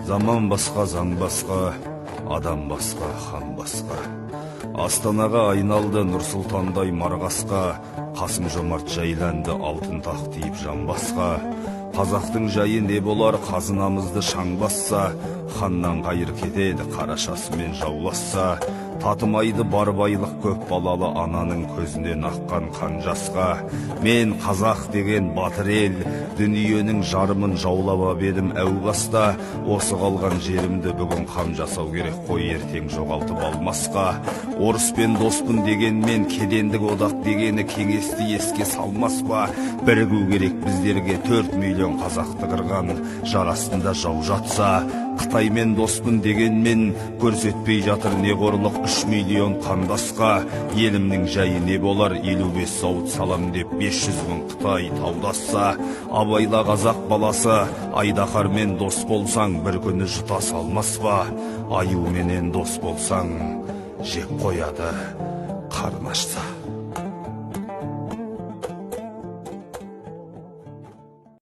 Заман басқа, заң басқа, адам басқа, хан басқа. Астанаға айналды Нұрсұлтандай марғасқа, Қасым-Жомарт жайланды алтын тақ тиіп жамбасқа. Қазақтың жайы не болар, қазынамызды шаң басса, ханнан қайыр кетеді қарашасымен жауласса. Татымайды бар байлық көп балалы ананың көзінен аққан қан жасқа. Мен қазақ деген батыр ел, дүниенің жарымын жаулап едім әу баста. Осы қалған жерімді бүгін қам жасау керек қой, ертең жоғалтып алмасқа. Орыспен доспын дегенмен кедендік одақ дегені кеңесті еске салмас па? Бірігу керек біздерге 4 миллион қазақты қырған жар астында жау жатса. Қытаймен доспын дегенмен көрсетпей жатыр не қорлық 3 миллион қандасқа. Елімнің жайы не болар, 55 сауыт салам деп 500 мың Қытай таудасса. Абайла қазақ баласы, Айдаһармен дос болсаң бір күні жұта салмас па? Аюменен дос болсаң жеп қояды қарны ашса.